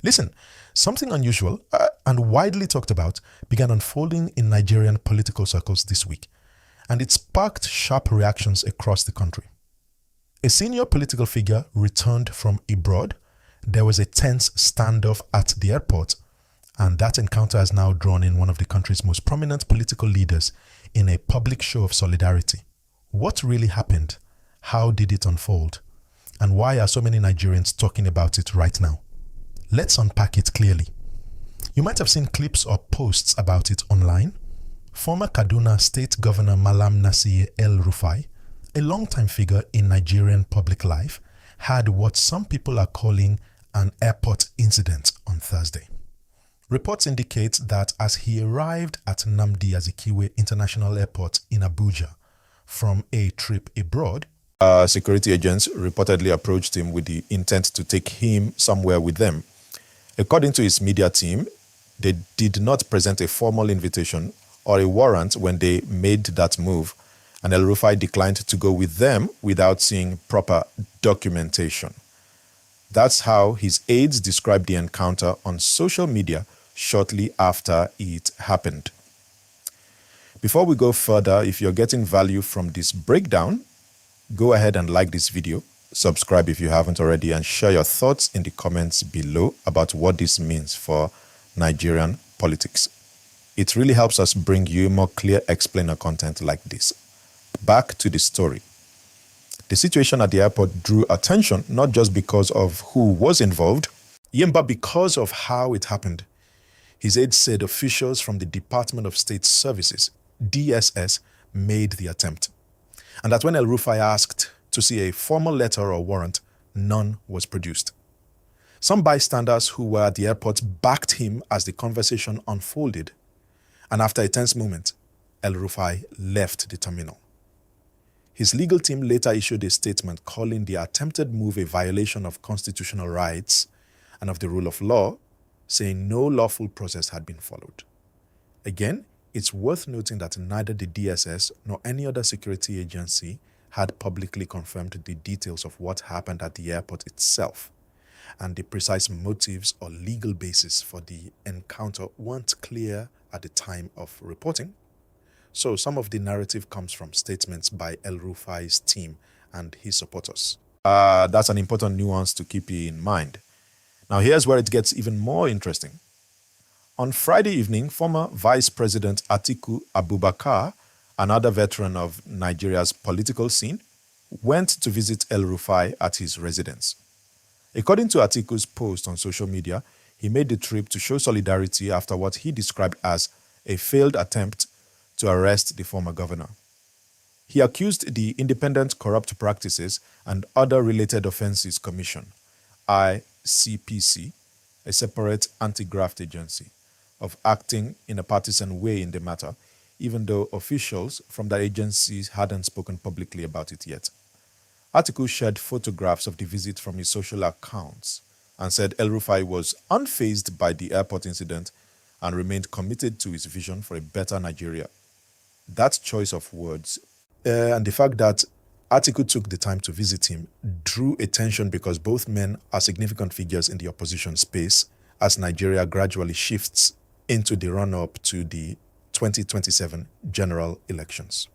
Listen, something unusual and widely talked about began unfolding in Nigerian political circles this week, and it sparked sharp reactions across the country. A senior political figure returned from abroad. There was a tense standoff at the airport, and that encounter has now drawn in one of the country's most prominent political leaders in a public show of solidarity. What really happened? How did it unfold? And why are so many Nigerians talking about it right now? Let's unpack it clearly. You might have seen clips or posts about it online. Former Kaduna State Governor Malam Nasir El-Rufai, a longtime figure in Nigerian public life, had what some people are calling an airport incident on Thursday. Reports indicate that as he arrived at Nnamdi Azikiwe International Airport in Abuja from a trip abroad, security agents reportedly approached him with the intent to take him somewhere with them. According to his media team, they did not present a formal invitation or a warrant when they made that move, and El-Rufai declined to go with them without seeing proper documentation. That's how his aides described the encounter on social media shortly after it happened. Before we go further, if you're getting value from this breakdown, go ahead and like this video, subscribe if you haven't already, and share your thoughts in the comments below about what this means for Nigerian politics. It really helps us bring you more clear explainer content like this. Back to the story. The situation at the airport drew attention not just because of who was involved, but because of how it happened. His aides said officials from the Department of State Services, DSS, made the attempt, and that when El-Rufai asked to see a formal letter or warrant, none was produced. Some bystanders who were at the airport backed him as the conversation unfolded, and after a tense moment, El-Rufai left the terminal. His legal team later issued a statement calling the attempted move a violation of constitutional rights and of the rule of law, saying no lawful process had been followed. Again, it's worth noting that neither the DSS nor any other security agency had publicly confirmed the details of what happened at the airport itself, and the precise motives or legal basis for the encounter weren't clear at the time of reporting. So some of the narrative comes from statements by El-Rufai's team and his supporters. That's an important nuance to keep in mind. Now here's where it gets even more interesting. On Friday evening, former Vice President Atiku Abubakar, another veteran of Nigeria's political scene, went to visit El-Rufai at his residence. According to Atiku's post on social media, he made the trip to show solidarity after what he described as a failed attempt to arrest the former governor. He accused the Independent Corrupt Practices and Other Related Offences Commission, ICPC, a separate anti-graft agency, of acting in a partisan way in the matter, even though officials from that agency hadn't spoken publicly about it yet. Atiku shared photographs of the visit from his social accounts and said El-Rufai was unfazed by the airport incident and remained committed to his vision for a better Nigeria. That choice of words and the fact that Atiku took the time to visit him drew attention because both men are significant figures in the opposition space as Nigeria gradually shifts into the run-up to the 2027 general elections.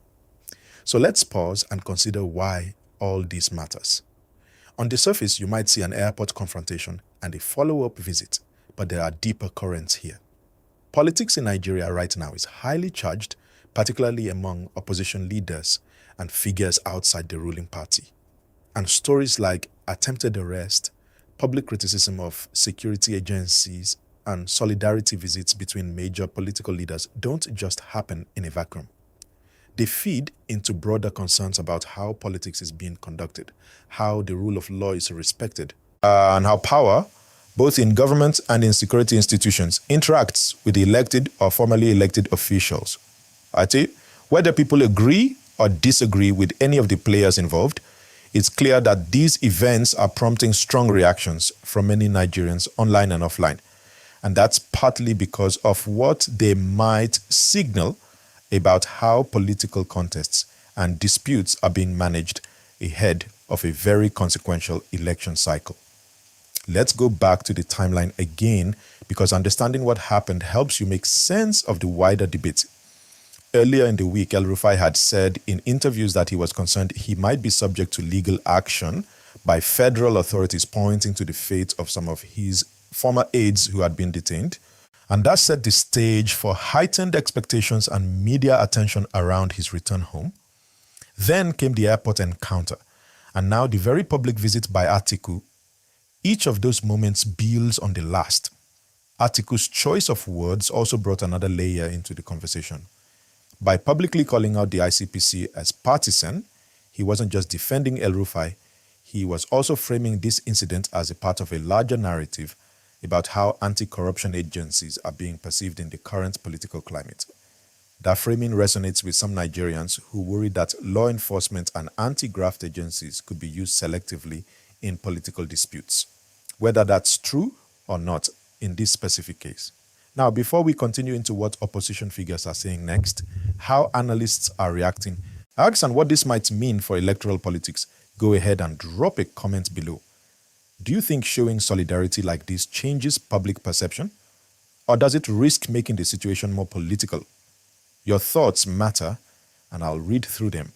So let's pause and consider why all this matters. On the surface, you might see an airport confrontation and a follow-up visit, but there are deeper currents here. Politics in Nigeria right now is highly charged, particularly among opposition leaders and figures outside the ruling party. And stories like attempted arrest, public criticism of security agencies, and solidarity visits between major political leaders don't just happen in a vacuum. They feed into broader concerns about how politics is being conducted, how the rule of law is respected, and how power, both in government and in security institutions, interacts with elected or formerly elected officials. Whether people agree or disagree with any of the players involved, it's clear that these events are prompting strong reactions from many Nigerians online and offline. And that's partly because of what they might signal about how political contests and disputes are being managed ahead of a very consequential election cycle. Let's go back to the timeline again, because understanding what happened helps you make sense of the wider debate. Earlier in the week, El-Rufai had said in interviews that he was concerned he might be subject to legal action by federal authorities, pointing to the fate of some of his former aides who had been detained. And that set the stage for heightened expectations and media attention around his return home. Then came the airport encounter, and now the very public visit by Atiku. Each of those moments builds on the last. Atiku's choice of words also brought another layer into the conversation. By publicly calling out the ICPC as partisan, he wasn't just defending El-Rufai, he was also framing this incident as a part of a larger narrative about how anti-corruption agencies are being perceived in the current political climate. That framing resonates with some Nigerians who worry that law enforcement and anti-graft agencies could be used selectively in political disputes, whether that's true or not in this specific case. Now, before we continue into what opposition figures are saying next, how analysts are reacting, ask and what this might mean for electoral politics, go ahead and drop a comment below. Do you think showing solidarity like this changes public perception? Or does it risk making the situation more political? Your thoughts matter, and I'll read through them.